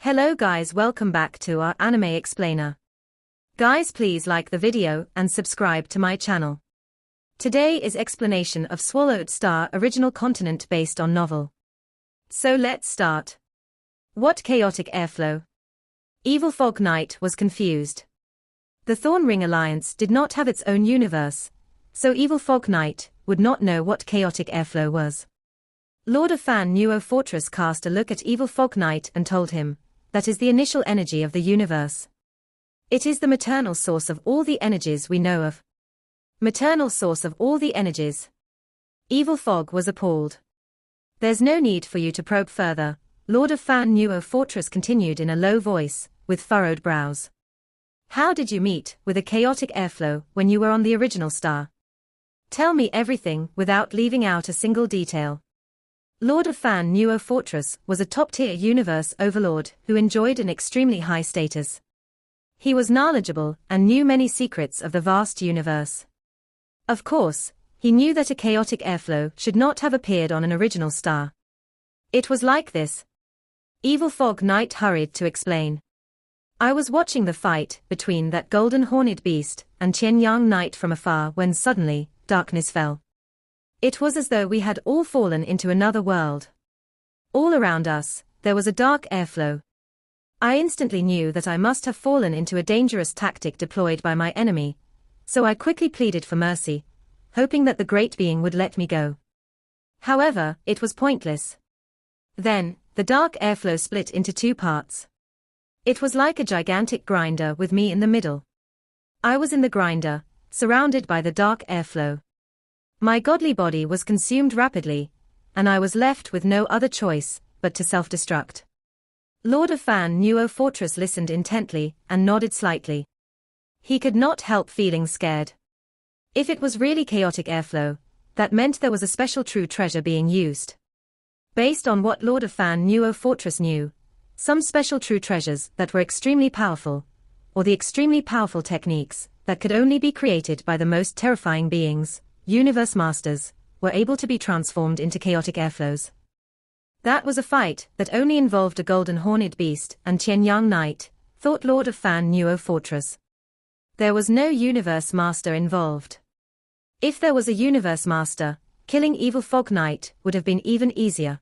Hello guys, welcome back to our anime explainer. Guys, please like the video and subscribe to my channel. Today is explanation of Swallowed Star original continent based on novel. So let's start. What chaotic airflow? Evil Fog Knight was confused. The Thorn Ring Alliance did not have its own universe, so Evil Fog Knight would not know what chaotic airflow was. Lord of Fan Nuo Fortress cast a look at Evil Fog Knight and told him, that is the initial energy of the universe. It is the maternal source of all the energies we know of. Maternal source of all the energies. Evil Fog was appalled. There's no need for you to probe further, Lord of Fan Nuo Fortress continued in a low voice, with furrowed brows. How did you meet with a chaotic airflow when you were on the original star? Tell me everything without leaving out a single detail. Lord of Fan Nuo Fortress was a top-tier universe overlord who enjoyed an extremely high status. He was knowledgeable and knew many secrets of the vast universe. Of course, he knew that a chaotic airflow should not have appeared on an original star. It was like this. Evil Fog Knight hurried to explain. I was watching the fight between that golden horned beast and Qian Yang Knight from afar when suddenly, darkness fell. It was as though we had all fallen into another world. All around us, there was a dark airflow. I instantly knew that I must have fallen into a dangerous tactic deployed by my enemy, so I quickly pleaded for mercy, hoping that the great being would let me go. However, it was pointless. Then, the dark airflow split into two parts. It was like a gigantic grinder with me in the middle. I was in the grinder, surrounded by the dark airflow. My godly body was consumed rapidly, and I was left with no other choice but to self-destruct. Lord of Fan Nuo Fortress listened intently and nodded slightly. He could not help feeling scared. If it was really chaotic airflow, that meant there was a special true treasure being used. Based on what Lord of Fan Nuo Fortress knew, some special true treasures that were extremely powerful, or the extremely powerful techniques that could only be created by the most terrifying beings, Universe Masters, were able to be transformed into chaotic airflows. That was a fight that only involved a golden horned beast and Qian Yang Knight, thought Lord of Fan Nuo Fortress. There was no Universe Master involved. If there was a Universe Master, killing Evil Fog Knight would have been even easier.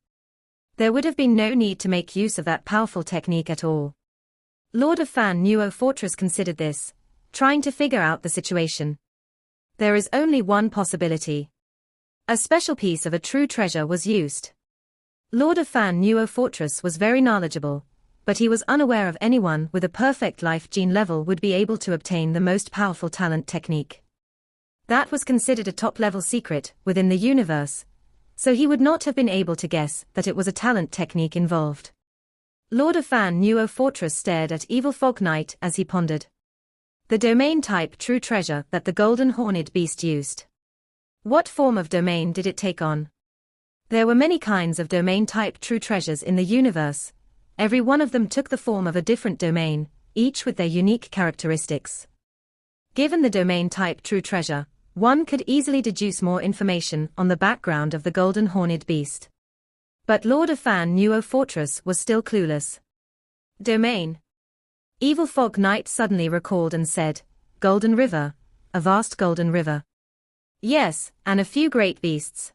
There would have been no need to make use of that powerful technique at all. Lord of Fan Nuo Fortress considered this, trying to figure out the situation. There is only one possibility. A special piece of a true treasure was used. Lord of Fan Nuo Fortress was very knowledgeable, but he was unaware of anyone with a perfect life gene level would be able to obtain the most powerful talent technique. That was considered a top-level secret within the universe, so he would not have been able to guess that it was a talent technique involved. Lord of Fan Nuo Fortress stared at Evil Fog Knight as he pondered. The domain-type true treasure that the golden horned beast used. What form of domain did it take on? There were many kinds of domain-type true treasures in the universe. Every one of them took the form of a different domain, each with their unique characteristics. Given the domain-type true treasure, one could easily deduce more information on the background of the golden horned beast. But Lord of Fan Nuo Fortress was still clueless. Domain. Evil Fog Knight suddenly recalled and said, Golden River, a vast golden river. Yes, and a few great beasts.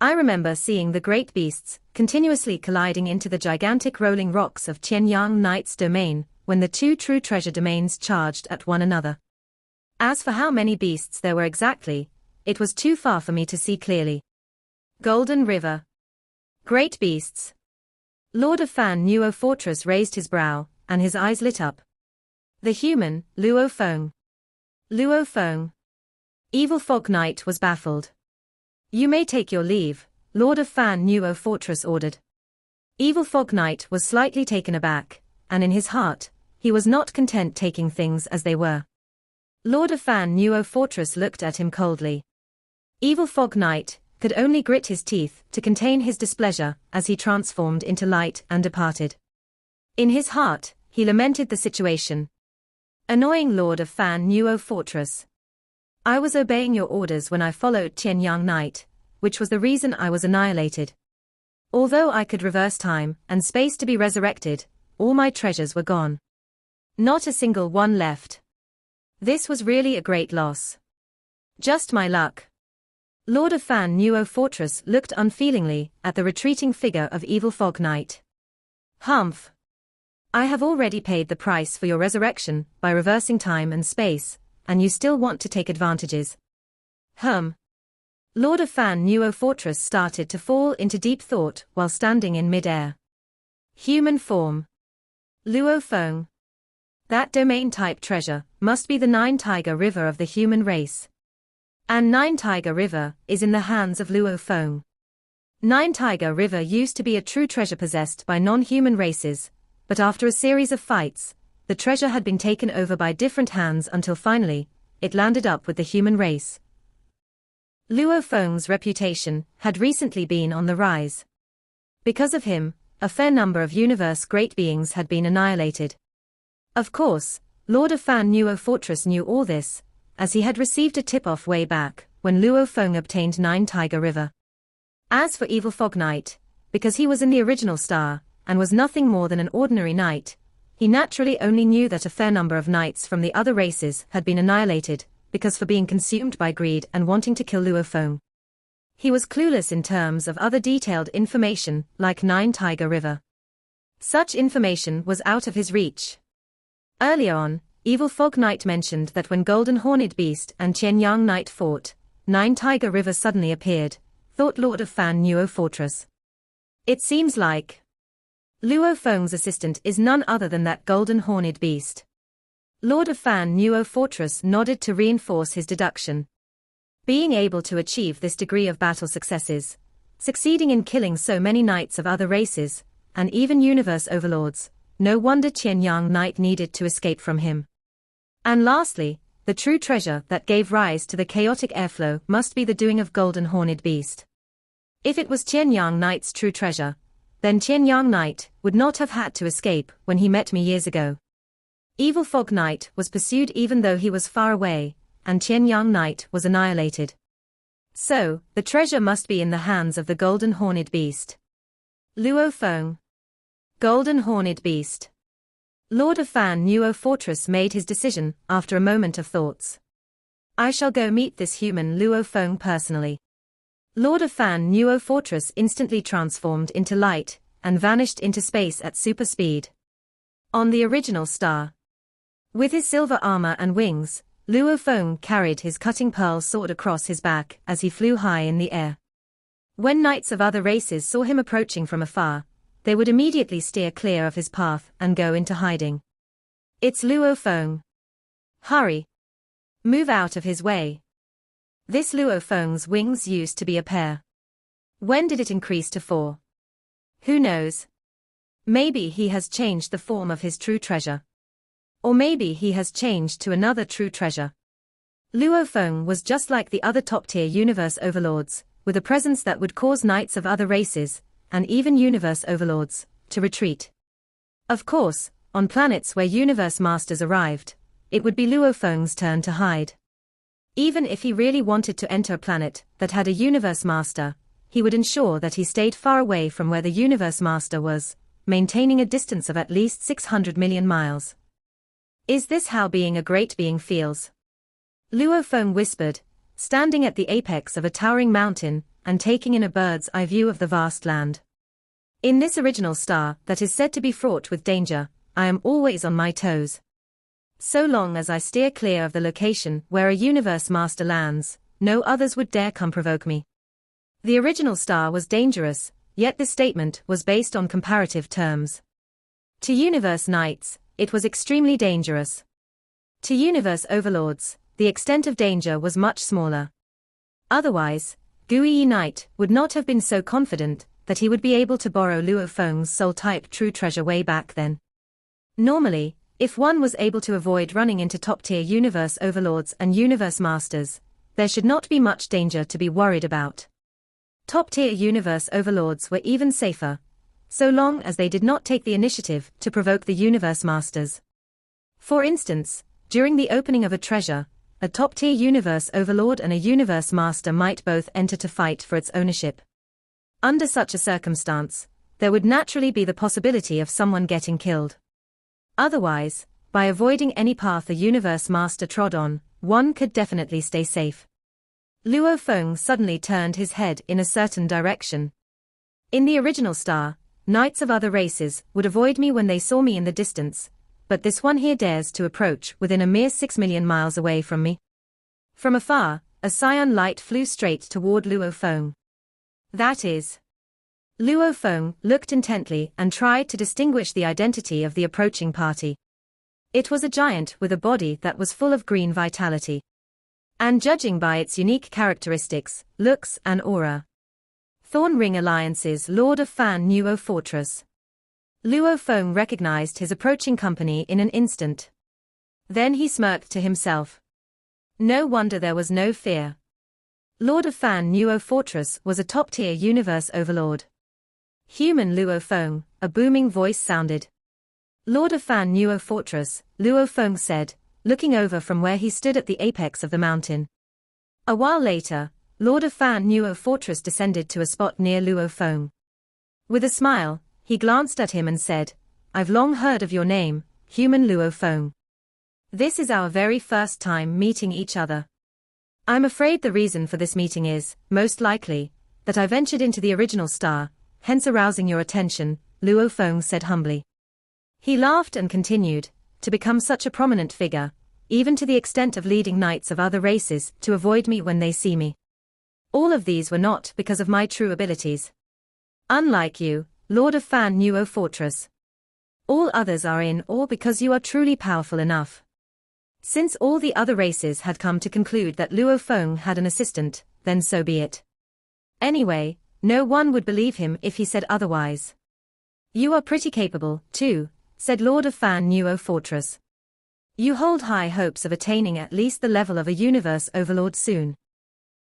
I remember seeing the great beasts continuously colliding into the gigantic rolling rocks of Qian Yang Knight's domain when the two true treasure domains charged at one another. As for how many beasts there were exactly, it was too far for me to see clearly. Golden River. Great beasts. Lord of Fan Nuo Fortress raised his brow, and his eyes lit up. The human, Luo Feng. Luo Feng. Evil Fog Knight was baffled. You may take your leave, Lord of Fan Nuo Fortress ordered. Evil Fog Knight was slightly taken aback, and in his heart, he was not content taking things as they were. Lord of Fan Nuo Fortress looked at him coldly. Evil Fog Knight could only grit his teeth to contain his displeasure as he transformed into light and departed. In his heart, he lamented the situation. Annoying Lord of Fan Nuo Fortress. I was obeying your orders when I followed Qian Yang Knight, which was the reason I was annihilated. Although I could reverse time and space to be resurrected, all my treasures were gone. Not a single one left. This was really a great loss. Just my luck. Lord of Fan Nuo Fortress looked unfeelingly at the retreating figure of Evil Fog Knight. Humph. I have already paid the price for your resurrection by reversing time and space, and you still want to take advantages. Lord of Fan Nuo Fortress started to fall into deep thought while standing in mid-air. Human form. Luo Feng. That domain-type treasure must be the Nine Tiger River of the human race. And Nine Tiger River is in the hands of Luo Feng. Nine Tiger River used to be a true treasure possessed by non-human races, but after a series of fights, the treasure had been taken over by different hands until finally, it landed up with the human race. Luo Feng's reputation had recently been on the rise. Because of him, a fair number of universe great beings had been annihilated. Of course, Lord of Fan Nuo Fortress knew all this, as he had received a tip-off way back when Luo Feng obtained Nine Tiger River. As for Evil Fog Knight, because he was in the original star, and was nothing more than an ordinary knight, he naturally only knew that a fair number of knights from the other races had been annihilated, because for being consumed by greed and wanting to kill Luo Feng. He was clueless in terms of other detailed information, like Nine Tiger River. Such information was out of his reach. Earlier on, Evil Fog Knight mentioned that when Golden Horned Beast and Qianyang Knight fought, Nine Tiger River suddenly appeared, thought Lord of Fan Nuo Fortress. It seems like Luo Feng's assistant is none other than that Golden Horned Beast. Lord of Fan Nuo Fortress nodded to reinforce his deduction. Being able to achieve this degree of battle successes, succeeding in killing so many knights of other races, and even universe overlords, no wonder Qianyang Knight needed to escape from him. And lastly, the true treasure that gave rise to the chaotic airflow must be the doing of Golden Horned Beast. If it was Qianyang Knight's true treasure, then Qianyang Knight would not have had to escape when he met me years ago. Evil Fog Knight was pursued even though he was far away, and Qianyang Knight was annihilated. So, the treasure must be in the hands of the Golden Horned Beast. Luo Feng. Golden Horned Beast. Lord of Fan Nuo Fortress made his decision after a moment of thoughts. I shall go meet this human Luo Feng personally. Lord of Fan Nuo Fortress instantly transformed into light and vanished into space at super speed. On the original star. With his silver armor and wings, Luo Feng carried his cutting pearl sword across his back as he flew high in the air. When knights of other races saw him approaching from afar, they would immediately steer clear of his path and go into hiding. It's Luo Feng. Hurry. Move out of his way. This Luo Feng's wings used to be a pair. When did it increase to 4? Who knows? Maybe he has changed the form of his true treasure. Or maybe he has changed to another true treasure. Luo Feng was just like the other top-tier universe overlords, with a presence that would cause knights of other races, and even universe overlords, to retreat. Of course, on planets where universe masters arrived, it would be Luo Feng's turn to hide. Even if he really wanted to enter a planet that had a universe master, he would ensure that he stayed far away from where the universe master was, maintaining a distance of at least 600 million miles. Is this how being a great being feels? Luo Feng whispered, standing at the apex of a towering mountain and taking in a bird's eye view of the vast land. In this original star that is said to be fraught with danger, I am always on my toes. So long as I steer clear of the location where a universe master lands, no others would dare come provoke me. The original star was dangerous, yet this statement was based on comparative terms. To universe knights, it was extremely dangerous. To universe overlords, the extent of danger was much smaller. Otherwise, Gui Knight would not have been so confident that he would be able to borrow Luo Feng's soul-type true treasure way back then. Normally, if one was able to avoid running into top-tier universe overlords and universe masters, there should not be much danger to be worried about. Top-tier universe overlords were even safer, so long as they did not take the initiative to provoke the universe masters. For instance, during the opening of a treasure, a top-tier universe overlord and a universe master might both enter to fight for its ownership. Under such a circumstance, there would naturally be the possibility of someone getting killed. Otherwise, by avoiding any path the universe master trod on, one could definitely stay safe. Luo Feng suddenly turned his head in a certain direction. In the original star, knights of other races would avoid me when they saw me in the distance, but this one here dares to approach within a mere 6 million miles away from me. From afar, a cyan light flew straight toward Luo Feng. That is. Luo Feng looked intently and tried to distinguish the identity of the approaching party. It was a giant with a body that was full of green vitality. And judging by its unique characteristics, looks and aura. Thorn Ring Alliance's Lord of Fan Nuo Fortress. Luo Feng recognized his approaching company in an instant. Then he smirked to himself. No wonder there was no fear. Lord of Fan Nuo Fortress was a top-tier universe overlord. Human Luo Feng, a booming voice sounded. Lord of Fan Nuo Fortress, Luo Feng said, looking over from where he stood at the apex of the mountain. A while later, Lord of Fan Nuo Fortress descended to a spot near Luo Feng. With a smile, he glanced at him and said, I've long heard of your name, human Luo Feng. This is our very first time meeting each other. I'm afraid the reason for this meeting is, most likely, that I ventured into the original star, hence arousing your attention, Luo Feng said humbly. He laughed and continued, to become such a prominent figure, even to the extent of leading knights of other races to avoid me when they see me. All of these were not because of my true abilities. Unlike you, Lord of Fan Nuo Fortress. All others are in awe because you are truly powerful enough. Since all the other races had come to conclude that Luo Feng had an assistant, then so be it. Anyway, no one would believe him if he said otherwise. You are pretty capable, too, said Lord of Fan Nuo Fortress. You hold high hopes of attaining at least the level of a universe overlord soon.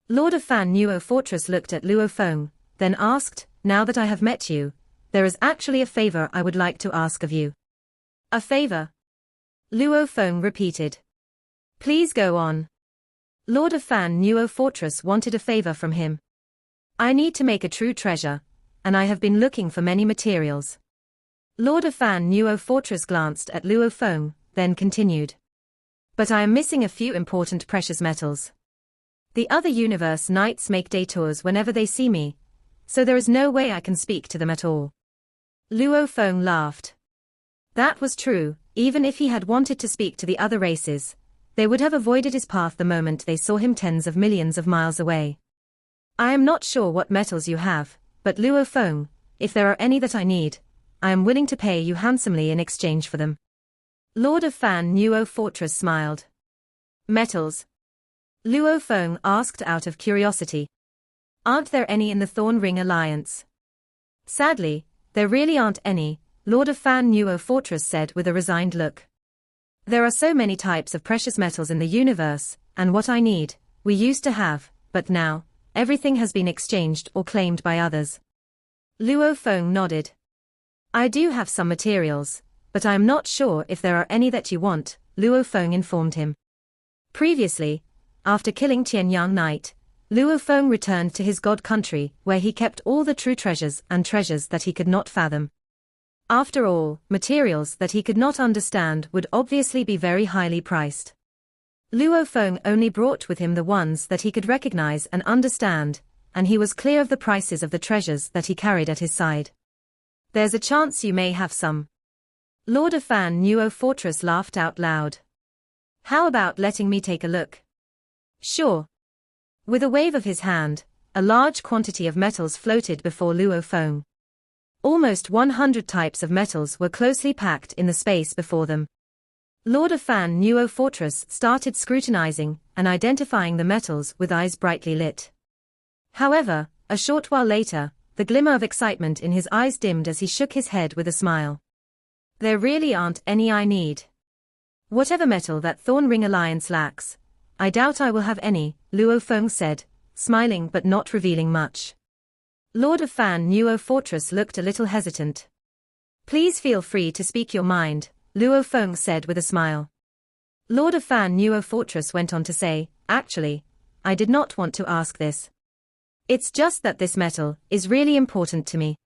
Lord of Fan Nuo Fortress looked at Luo Feng, then asked, now that I have met you, there is actually a favor I would like to ask of you. A favor? Luo Feng repeated. Please go on. Lord of Fan Nuo Fortress wanted a favor from him. I need to make a true treasure, and I have been looking for many materials. Lord of Fan Nuo Fortress glanced at Luo Feng, then continued. But I am missing a few important precious metals. The other universe knights make detours whenever they see me, so there is no way I can speak to them at all. Luo Feng laughed. That was true, even if he had wanted to speak to the other races, they would have avoided his path the moment they saw him tens of millions of miles away. I am not sure what metals you have, but Luo Feng, if there are any that I need, I am willing to pay you handsomely in exchange for them. Lord of Fan Nuo Fortress smiled. Metals? Luo Feng asked out of curiosity. Aren't there any in the Thorn Ring Alliance? Sadly, there really aren't any, Lord of Fan Nuo Fortress said with a resigned look. There are so many types of precious metals in the universe, and what I need, we used to have, but now, everything has been exchanged or claimed by others. Luo Feng nodded. I do have some materials, but I am not sure if there are any that you want, Luo Feng informed him. Previously, after killing Tianyang Knight, Luo Feng returned to his god country where he kept all the true treasures and treasures that he could not fathom. After all, materials that he could not understand would obviously be very highly priced. Luo Feng only brought with him the ones that he could recognize and understand, and he was clear of the prices of the treasures that he carried at his side. There's a chance you may have some. Lord of Fan Nuo Fortress laughed out loud. How about letting me take a look? Sure. With a wave of his hand, a large quantity of metals floated before Luo Feng. Almost 100 types of metals were closely packed in the space before them. Lord of Fan Nuo Fortress started scrutinizing and identifying the metals with eyes brightly lit. However, a short while later, the glimmer of excitement in his eyes dimmed as he shook his head with a smile. There really aren't any I need. Whatever metal that Thorn Ring Alliance lacks, I doubt I will have any, Luo Feng said, smiling but not revealing much. Lord of Fan Nuo Fortress looked a little hesitant. Please feel free to speak your mind, Luo Feng said with a smile. Lord of Fan Nuo Fortress went on to say, actually, I did not want to ask this. It's just that this metal is really important to me.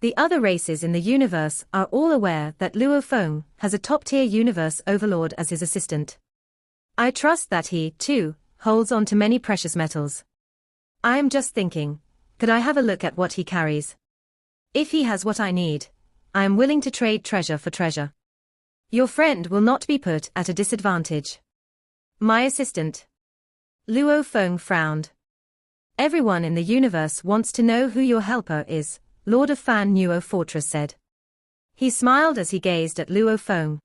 The other races in the universe are all aware that Luo Feng has a top-tier universe overlord as his assistant. I trust that he, too, holds on to many precious metals. I am just thinking, could I have a look at what he carries? If he has what I need, I am willing to trade treasure for treasure. Your friend will not be put at a disadvantage. My assistant. Luo Feng frowned. Everyone in the universe wants to know who your helper is, Lord of Fan Nuo Fortress said. He smiled as he gazed at Luo Feng.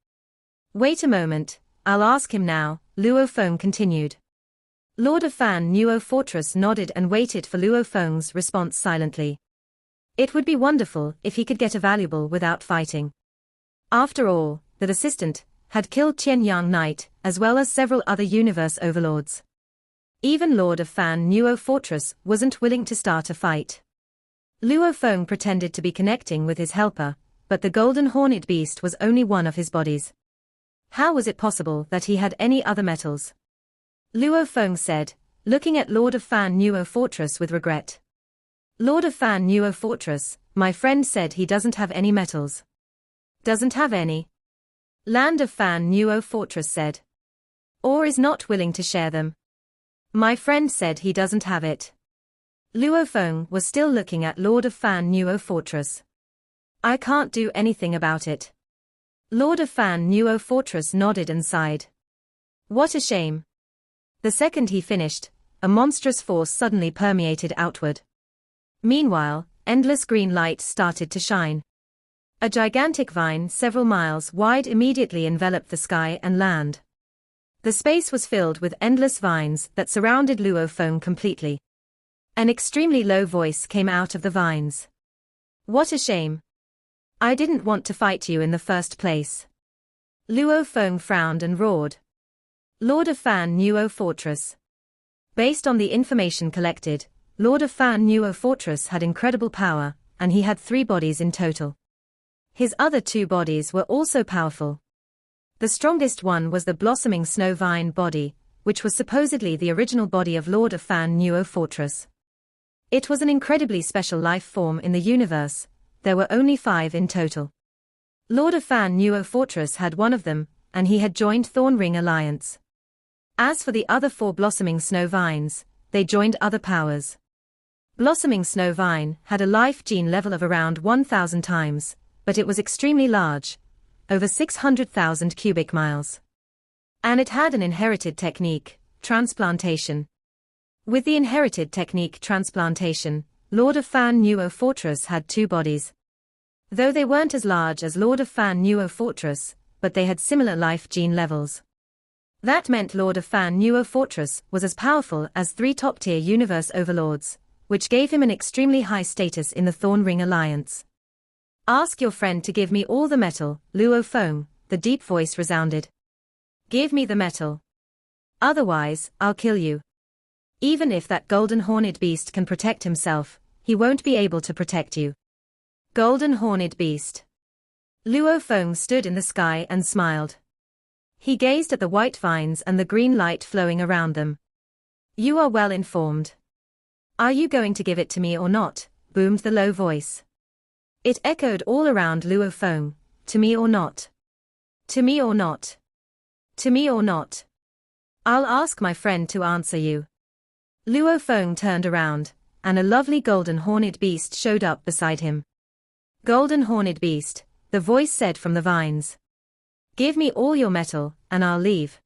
Wait a moment, I'll ask him now, Luo Feng continued. Lord of Fan Nuo Fortress nodded and waited for Luo Feng's response silently. It would be wonderful if he could get a valuable without fighting. After all, that assistant had killed Qianyang Knight, as well as several other universe overlords. Even Lord of Fan Nuo Fortress wasn't willing to start a fight. Luo Feng pretended to be connecting with his helper, but the golden horned beast was only one of his bodies. How was it possible that he had any other metals? Luo Feng said, looking at Lord of Fan Nuo Fortress with regret. Lord of Fan Nuo Fortress, my friend said he doesn't have any metals. Doesn't have any? Land of Fan Nuo Fortress said. Or is not willing to share them. My friend said he doesn't have it. Luo Feng was still looking at Lord of Fan Nuo Fortress. I can't do anything about it. Lord of Fan Nuo Fortress nodded and sighed. What a shame. The second he finished, a monstrous force suddenly permeated outward. Meanwhile, endless green light started to shine. A gigantic vine several miles wide immediately enveloped the sky and land. The space was filled with endless vines that surrounded Luo Feng completely. An extremely low voice came out of the vines. What a shame. I didn't want to fight you in the first place. Luo Feng frowned and roared. Lord of Fan Nuo Fortress. Based on the information collected, Lord of Fan Nuo Fortress had incredible power, and he had 3 bodies in total. His other 2 bodies were also powerful. The strongest one was the blossoming snow vine body, which was supposedly the original body of Lord of Fan Nuo Fortress. It was an incredibly special life form in the universe. There were only 5 in total. Lord of Fan Nuo Fortress had one of them, and he had joined Thorn Ring Alliance. As for the other 4 blossoming snow vines, they joined other powers. Blossoming snow vine had a life gene level of around 1,000 times, but it was extremely large, over 600,000 cubic miles. And it had an inherited technique, transplantation. With the inherited technique transplantation, Lord of Fan Nuo Fortress had 2 bodies. Though they weren't as large as Lord of Fan Nuo Fortress, but they had similar life gene levels. That meant Lord of Fan Nuo Fortress was as powerful as 3 top-tier universe overlords, which gave him an extremely high status in the Thorn Ring Alliance. Ask your friend to give me all the metal, Luo Feng, the deep voice resounded. Give me the metal. Otherwise, I'll kill you. Even if that golden horned beast can protect himself, he won't be able to protect you. Golden horned beast. Luo Feng stood in the sky and smiled. He gazed at the white vines and the green light flowing around them. You are well informed. Are you going to give it to me or not? Boomed the low voice. It echoed all around Luo Feng. To me or not? To me or not? To me or not? I'll ask my friend to answer you. Luo Feng turned around, and a lovely golden horned beast showed up beside him. Golden horned beast, the voice said from the vines. Give me all your metal, and I'll leave.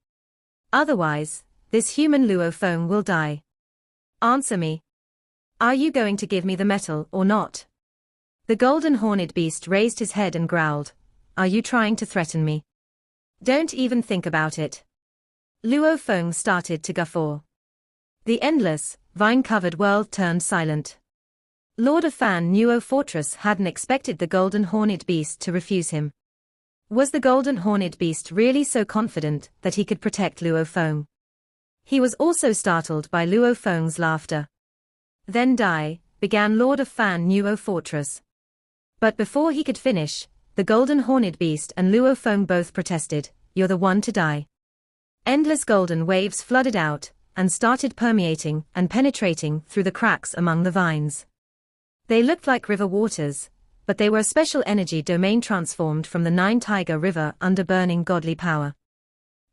Otherwise, this human Luo Feng will die. Answer me. Are you going to give me the metal or not? The golden horned beast raised his head and growled. Are you trying to threaten me? Don't even think about it. Luo Feng started to guffaw. The endless, vine-covered world turned silent. Lord of Fan Nuo Fortress hadn't expected the golden horned beast to refuse him. Was the golden horned beast really so confident that he could protect Luo Feng? He was also startled by Luo Feng's laughter. Then die, began Lord of Fan Nuo Fortress. But before he could finish, the golden horned beast and Luo Feng both protested, you're the one to die. Endless golden waves flooded out, and started permeating and penetrating through the cracks among the vines. They looked like river waters, but they were a special energy domain transformed from the Nine Tiger River under burning godly power.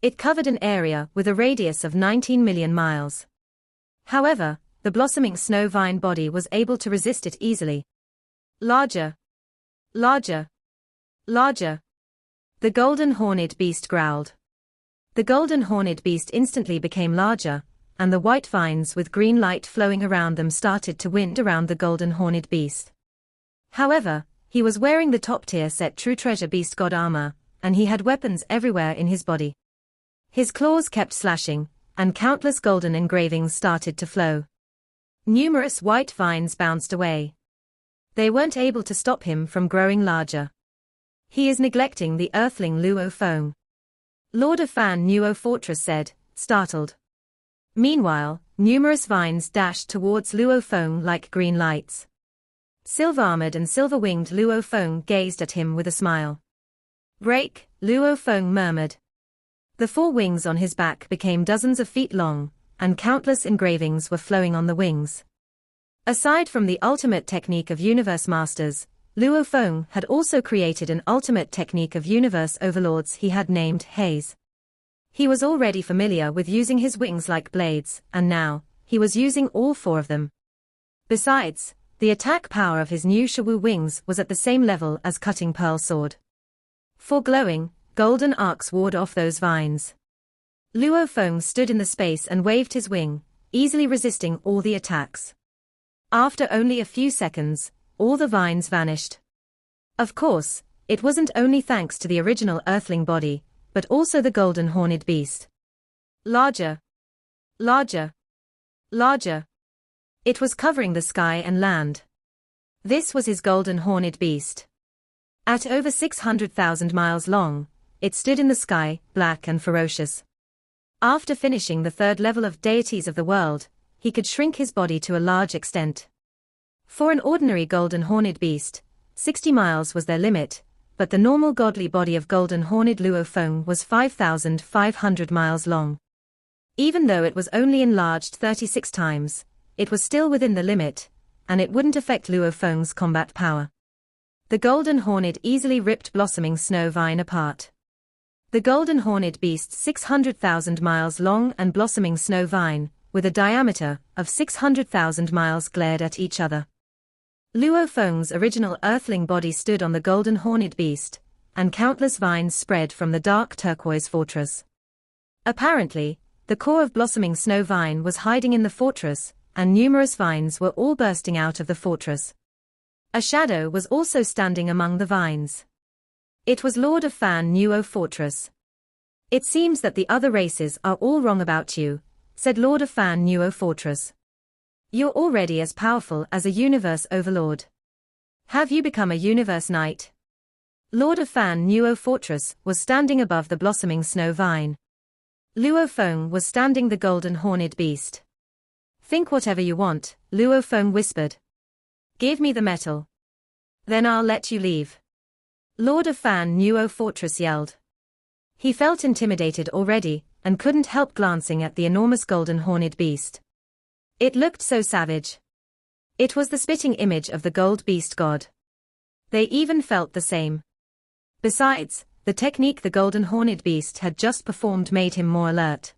It covered an area with a radius of 19 million miles. However, the blossoming snow vine body was able to resist it easily. Larger. Larger. Larger. The golden horned beast growled. The golden horned beast instantly became larger, and the white vines with green light flowing around them started to wind around the golden horned beast. However, he was wearing the top-tier set True Treasure Beast God armor, and he had weapons everywhere in his body. His claws kept slashing, and countless golden engravings started to flow. Numerous white vines bounced away. They weren't able to stop him from growing larger. He is neglecting the earthling Luo Feng. Lord of Fan Nuo Fortress said, startled. Meanwhile, numerous vines dashed towards Luo Feng like green lights. Silver-armored and silver-winged Luo Feng gazed at him with a smile. Break, Luo Feng murmured. The four wings on his back became dozens of feet long, and countless engravings were flowing on the wings. Aside from the ultimate technique of universe masters, Luo Feng had also created an ultimate technique of universe overlords he had named Haze. He was already familiar with using his wings like blades, and now, he was using all four of them. Besides, the attack power of his new Shawu wings was at the same level as Cutting Pearl Sword. Four glowing, golden arcs ward off those vines. Luo Feng stood in the space and waved his wing, easily resisting all the attacks. After only a few seconds, all the vines vanished. Of course, it wasn't only thanks to the original earthling body, but also the golden horned beast. Larger. Larger. Larger. It was covering the sky and land. This was his golden horned beast. At over 600,000 miles long, it stood in the sky, black and ferocious. After finishing the third level of deities of the world, he could shrink his body to a large extent. For an ordinary golden horned beast, 60 miles was their limit, but the normal godly body of golden horned Luo Feng was 5,500 miles long. Even though it was only enlarged 36 times, it was still within the limit, and it wouldn't affect Luo Feng's combat power. The golden horned easily ripped blossoming snow vine apart. The golden horned beast's 600,000 miles long and blossoming snow vine, with a diameter of 600,000 miles glared at each other. Luo Feng's original earthling body stood on the golden horned beast, and countless vines spread from the dark turquoise fortress. Apparently, the core of blossoming snow vine was hiding in the fortress, and numerous vines were all bursting out of the fortress. A shadow was also standing among the vines. It was Lord of Fan Nuo Fortress. It seems that the other races are all wrong about you, said Lord of Fan Nuo Fortress. You're already as powerful as a universe overlord. Have you become a universe knight? Lord of Fan Nuo Fortress was standing above the blossoming snow vine. Luo Feng was standing the golden horned beast. Think whatever you want, Luo Feng whispered. Give me the metal. Then I'll let you leave. Lord of Fan Nuo Fortress yelled. He felt intimidated already, and couldn't help glancing at the enormous golden horned beast. It looked so savage. It was the spitting image of the gold beast god. They even felt the same. Besides, the technique the golden horned beast had just performed made him more alert.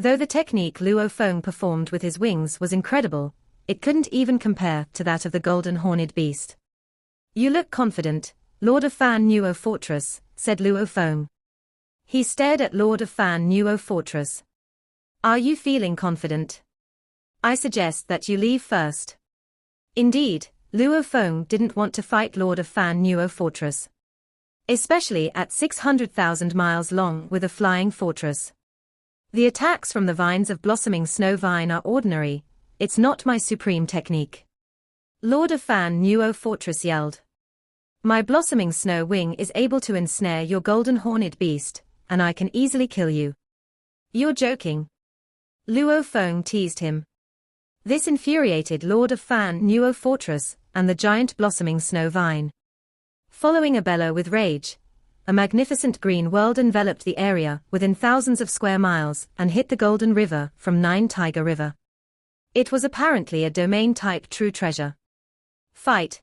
Though the technique Luo Feng performed with his wings was incredible, it couldn't even compare to that of the golden horned beast. You look confident, Lord of Fan Nuo Fortress, said Luo Feng. He stared at Lord of Fan Nuo Fortress. Are you feeling confident? I suggest that you leave first. Indeed, Luo Feng didn't want to fight Lord of Fan Nuo Fortress. Especially at 600,000 miles long with a flying fortress. The attacks from the vines of blossoming snow vine are ordinary, it's not my supreme technique. Lord of Fan Nuo Fortress yelled. My blossoming snow wing is able to ensnare your golden horned beast, and I can easily kill you. You're joking. Luo Feng teased him. This infuriated Lord of Fan Nuo Fortress, and the giant blossoming snow vine. Following a bellow with rage, a magnificent green world enveloped the area within thousands of square miles and hit the Golden River from Nine Tiger River. It was apparently a domain-type true treasure. Fight.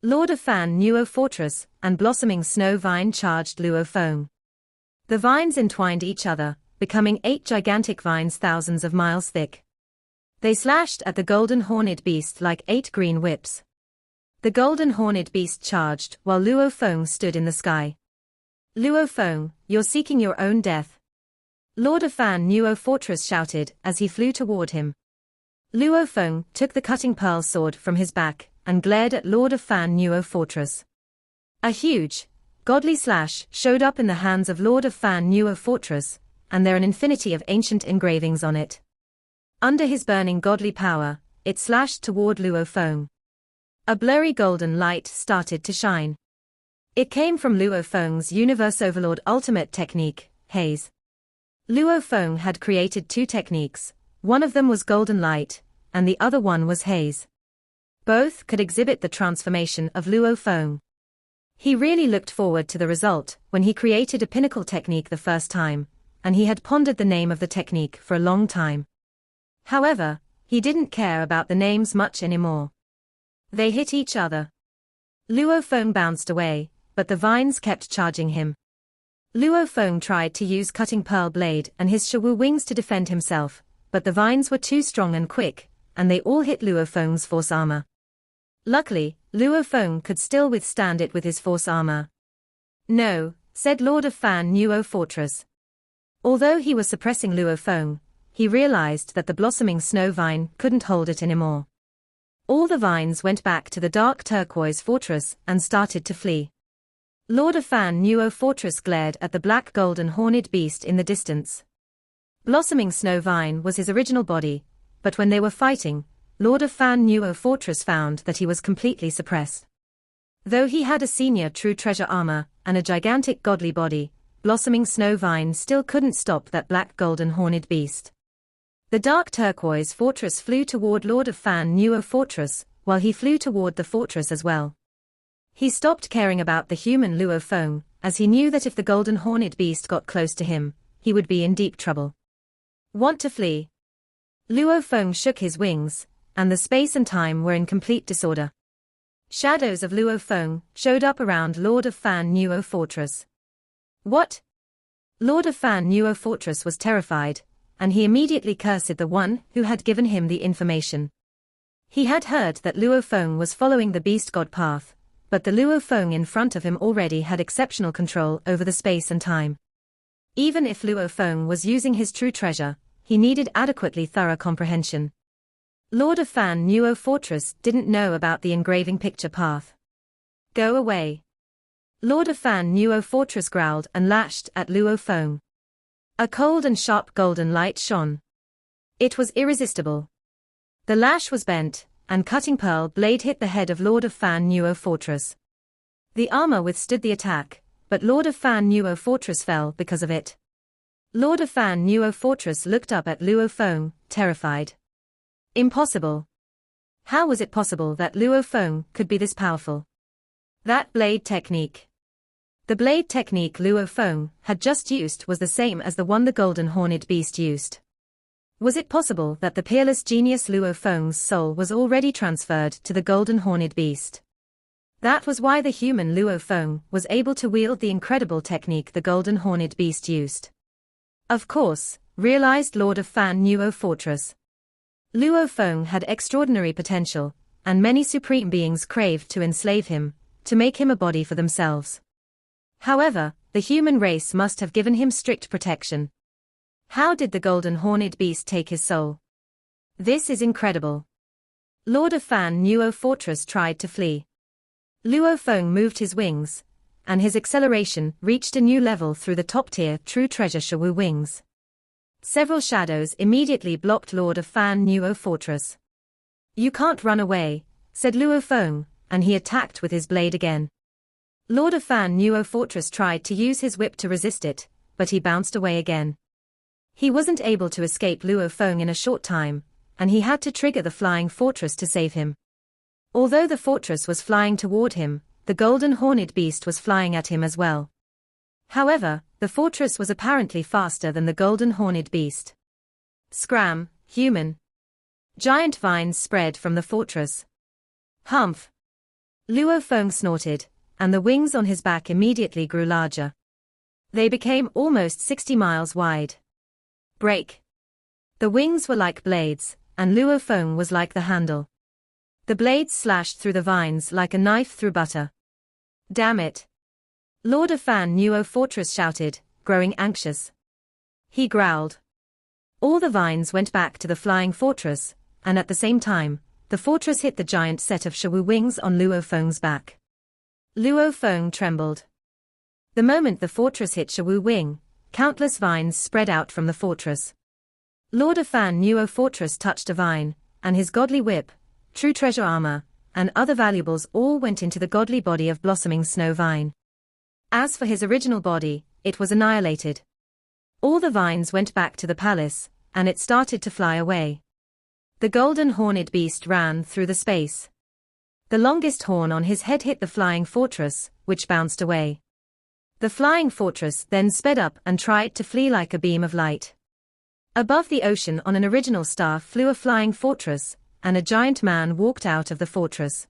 Lord of Fan Nuo Fortress and blossoming snow vine charged Luo Feng. The vines entwined each other, becoming 8 gigantic vines thousands of miles thick. They slashed at the golden horned beast like 8 green whips. The golden horned beast charged while Luo Feng stood in the sky. Luo Feng, you're seeking your own death. Lord of Fan Nuo Fortress shouted as he flew toward him. Luo Feng took the cutting pearl sword from his back and glared at Lord of Fan Nuo Fortress. A huge, godly slash showed up in the hands of Lord of Fan Nuo Fortress, and there an infinity of ancient engravings on it. Under his burning godly power, it slashed toward Luo Feng. A blurry golden light started to shine. It came from Luo Feng's Universe Overlord ultimate technique, Haze. Luo Feng had created 2 techniques, one of them was golden light, and the other one was haze. Both could exhibit the transformation of Luo Feng. He really looked forward to the result when he created a pinnacle technique the first time, and he had pondered the name of the technique for a long time. However, he didn't care about the names much anymore. They hit each other. Luo Feng bounced away, but the vines kept charging him. Luo Feng tried to use cutting pearl blade and his Shawu wings to defend himself, but the vines were too strong and quick, and they all hit Luo Feng's force armor. Luckily, Luo Feng could still withstand it with his force armor. No, said Lord of Fan Nuo Fortress. Although he was suppressing Luo Feng, he realized that the blossoming snow vine couldn't hold it anymore. All the vines went back to the dark turquoise fortress and started to flee. Lord of Fan Nuo Fortress glared at the black golden horned beast in the distance. Blossoming snow vine was his original body, but when they were fighting, Lord of Fan Nuo Fortress found that he was completely suppressed. Though he had a senior true treasure armor and a gigantic godly body, blossoming snow vine still couldn't stop that black golden horned beast. The dark turquoise fortress flew toward Lord of Fan Nuo Fortress, while he flew toward the fortress as well. He stopped caring about the human Luo Feng, as he knew that if the golden horned beast got close to him, he would be in deep trouble. Want to flee? Luo Feng shook his wings, and the space and time were in complete disorder. Shadows of Luo Feng showed up around Lord of Fan Nuo Fortress. What? Lord of Fan Nuo Fortress was terrified, and he immediately cursed the one who had given him the information. He had heard that Luo Feng was following the beast god path, but the Luo Feng in front of him already had exceptional control over the space and time. Even if Luo Feng was using his true treasure, he needed adequately thorough comprehension. Lord of Fan Nuo Fortress didn't know about the engraving picture path. Go away. Lord of Fan Nuo Fortress growled and lashed at Luo Feng. A cold and sharp golden light shone. It was irresistible. The lash was bent, and cutting pearl blade hit the head of Lord of Fan Nuo Fortress. The armor withstood the attack, but Lord of Fan Nuo Fortress fell because of it. Lord of Fan Nuo Fortress looked up at Luo Feng, terrified. Impossible. How was it possible that Luo Feng could be this powerful? That blade technique. The blade technique Luo Feng had just used was the same as the one the golden horned beast used. Was it possible that the peerless genius Luo Feng's soul was already transferred to the golden horned beast? That was why the human Luo Feng was able to wield the incredible technique the golden horned beast used. Of course, realized Lord of Fan Nuo Fortress. Luo Feng had extraordinary potential, and many supreme beings craved to enslave him, to make him a body for themselves. However, the human race must have given him strict protection. How did the golden horned beast take his soul? This is incredible. Lord of Fan Nuo Fortress tried to flee. Luo Feng moved his wings, and his acceleration reached a new level through the top-tier true treasure Shawu wings. Several shadows immediately blocked Lord of Fan Nuo Fortress. You can't run away, said Luo Feng, and he attacked with his blade again. Lord of Fan Nuo Fortress tried to use his whip to resist it, but he bounced away again. He wasn't able to escape Luo Feng in a short time, and he had to trigger the flying fortress to save him. Although the fortress was flying toward him, the golden horned beast was flying at him as well. However, the fortress was apparently faster than the golden horned beast. Scram, human. Giant vines spread from the fortress. Humph. Luo Feng snorted, and the wings on his back immediately grew larger. They became almost 60 miles wide. Break. The wings were like blades, and Luo Feng was like the handle. The blades slashed through the vines like a knife through butter. Damn it! Lord of Fan Nuo Fortress shouted, growing anxious. He growled. All the vines went back to the flying fortress, and at the same time, the fortress hit the giant set of Shawu wings on Luo Feng's back. Luo Feng trembled. The moment the fortress hit Shawu wing, countless vines spread out from the fortress. Lord of Fan Nuo Fortress touched a vine, and his godly whip, true treasure armor, and other valuables all went into the godly body of blossoming snow vine. As for his original body, it was annihilated. All the vines went back to the palace, and it started to fly away. The golden horned beast ran through the space. The longest horn on his head hit the flying fortress, which bounced away. The flying fortress then sped up and tried to flee like a beam of light. Above the ocean on an original star flew a flying fortress, and a giant man walked out of the fortress.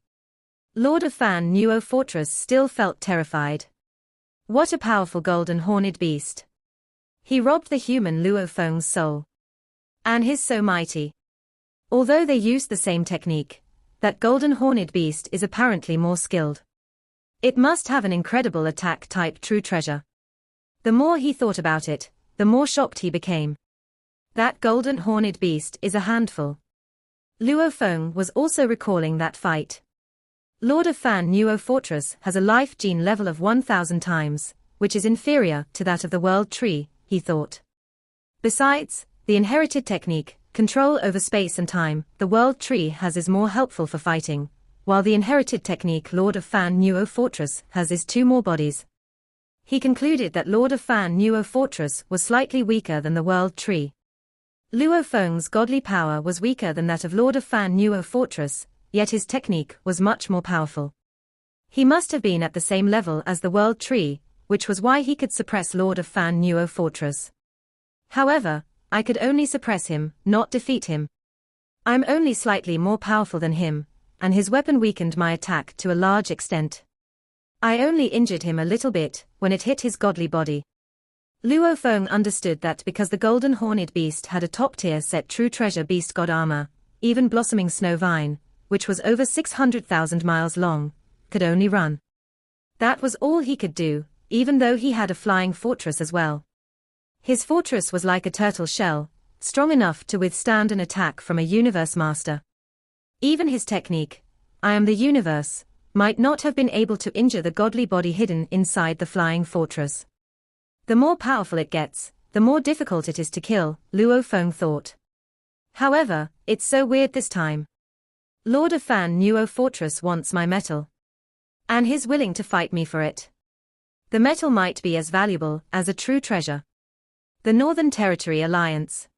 Lord of Fan Nuo Fortress still felt terrified. What a powerful golden horned beast. He robbed the human Luo Feng's soul. And he's so mighty. Although they used the same technique, that golden horned beast is apparently more skilled. It must have an incredible attack-type true treasure. The more he thought about it, the more shocked he became. That golden horned beast is a handful. Luo Feng was also recalling that fight. Lord of Fan Nuo Fortress has a life gene level of 1,000 times, which is inferior to that of the world tree, he thought. Besides, the inherited technique, control over space and time, the world tree has is more helpful for fighting, while the inherited technique Lord of Fan Nuo Fortress has is 2 more bodies. He concluded that Lord of Fan Nuo Fortress was slightly weaker than the world tree. Luo Feng's godly power was weaker than that of Lord of Fan Nuo Fortress, yet his technique was much more powerful. He must have been at the same level as the world tree, which was why he could suppress Lord of Fan Nuo Fortress. However, I could only suppress him, not defeat him. I'm only slightly more powerful than him, and his weapon weakened my attack to a large extent. I only injured him a little bit when it hit his godly body. Luo Feng understood that because the golden horned beast had a top-tier set true treasure beast god armor, even blossoming snow vine, which was over 600,000 miles long, could only run. That was all he could do, even though he had a flying fortress as well. His fortress was like a turtle shell, strong enough to withstand an attack from a universe master. Even his technique, I am the universe, might not have been able to injure the godly body hidden inside the flying fortress. The more powerful it gets, the more difficult it is to kill, Luo Feng thought. However, it's so weird this time. Lord of Fan Nuo Fortress wants my metal. And he's willing to fight me for it. The metal might be as valuable as a true treasure. The Northern Territory Alliance.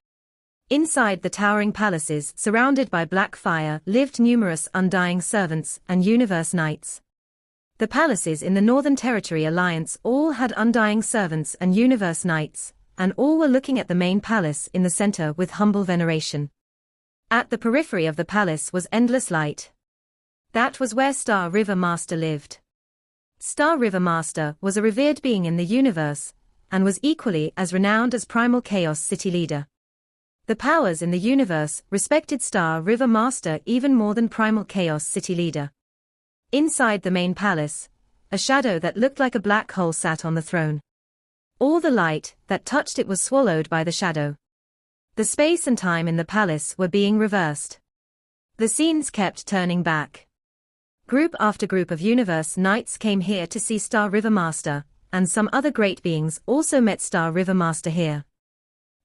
Inside the towering palaces surrounded by black fire lived numerous undying servants and universe knights. The palaces in the Northern Territory Alliance all had undying servants and universe knights, and all were looking at the main palace in the center with humble veneration. At the periphery of the palace was endless light. That was where Star River Master lived. Star River Master was a revered being in the universe, and was equally as renowned as Primal Chaos City Leader. The powers in the universe respected Star River Master even more than Primal Chaos City Leader. Inside the main palace, a shadow that looked like a black hole sat on the throne. All the light that touched it was swallowed by the shadow. The space and time in the palace were being reversed. The scenes kept turning back. Group after group of universe knights came here to see Star River Master, and some other great beings also met Star River Master here.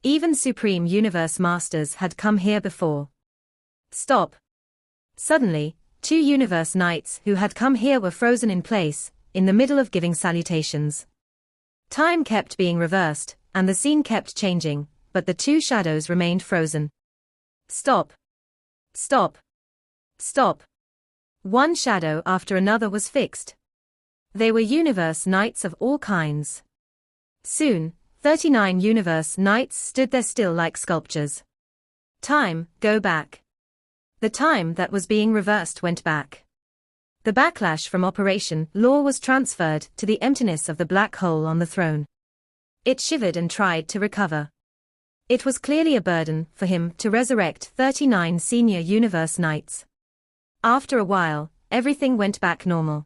Even Supreme Universe Masters had come here before. Stop. Suddenly, 2 universe knights who had come here were frozen in place, in the middle of giving salutations. Time kept being reversed, and the scene kept changing, but the 2 shadows remained frozen. Stop. Stop. Stop. One shadow after another was fixed. They were universe knights of all kinds. Soon, 39 universe knights stood there still like sculptures. Time, go back. The time that was being reversed went back. The backlash from Operation Luo was transferred to the emptiness of the black hole on the throne. It shivered and tried to recover. It was clearly a burden for him to resurrect 39 senior universe knights. After a while, everything went back normal.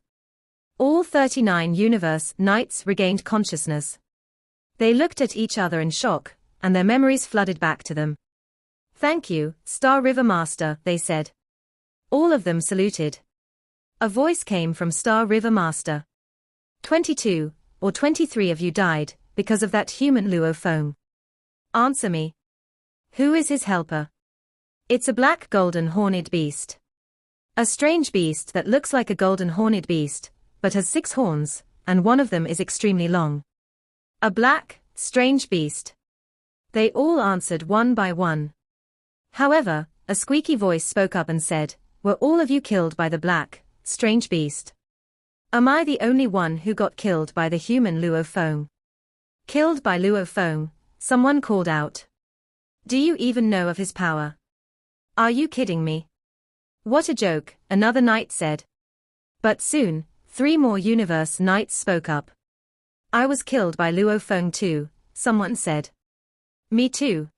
All 39 universe knights regained consciousness. They looked at each other in shock, and their memories flooded back to them. "Thank you, Star River Master," they said. All of them saluted. A voice came from Star River Master. 22 or 23 of you died because of that human Luo Feng. Answer me. Who is his helper? It's a black golden horned beast. A strange beast that looks like a golden horned beast, but has 6 horns, and one of them is extremely long. A black, strange beast. They all answered one by one. However, a squeaky voice spoke up and said, "Were all of you killed by the black, strange beast? Am I the only one who got killed by the human Luo Feng?" "Killed by Luo Feng?" someone called out. "Do you even know of his power? Are you kidding me?" "What a joke," another knight said. But soon, 3 more universe knights spoke up. "I was killed by Luo Feng too," someone said. "Me too.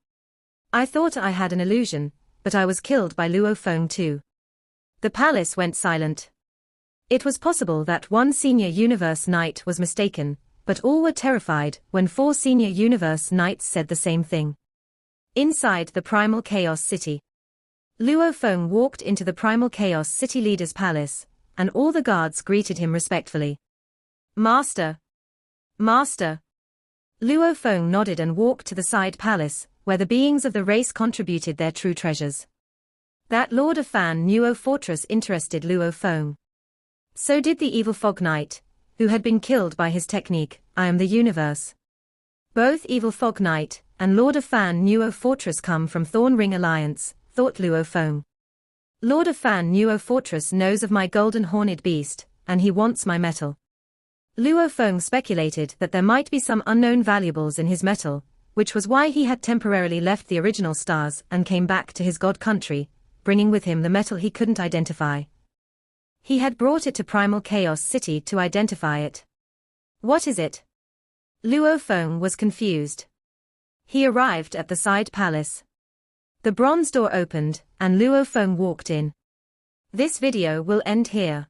I thought I had an illusion, but I was killed by Luo Feng too." The palace went silent. It was possible that one senior universe knight was mistaken, but all were terrified when 4 senior universe knights said the same thing. Inside the Primal Chaos City, Luo Feng walked into the Primal Chaos City leader's palace, and all the guards greeted him respectfully. "Master! Master!" Luo Feng nodded and walked to the side palace, where the beings of the race contributed their true treasures. That Lord of Fan Nuo fortress interested Luo Feng. So did the evil Fog Knight, who had been killed by his technique, "I am the universe." Both evil Fog Knight and Lord of Fan Nuo fortress come from Thorn Ring Alliance, thought Luo Feng. Lord of Fan Nuo fortress knows of my golden horned beast, and he wants my metal. Luo Feng speculated that there might be some unknown valuables in his metal, which was why he had temporarily left the original stars and came back to his god country, bringing with him the metal he couldn't identify. He had brought it to Primal Chaos City to identify it. "What is it?" Luo Feng was confused. He arrived at the side palace. The bronze door opened, and Luo Feng walked in. This video will end here.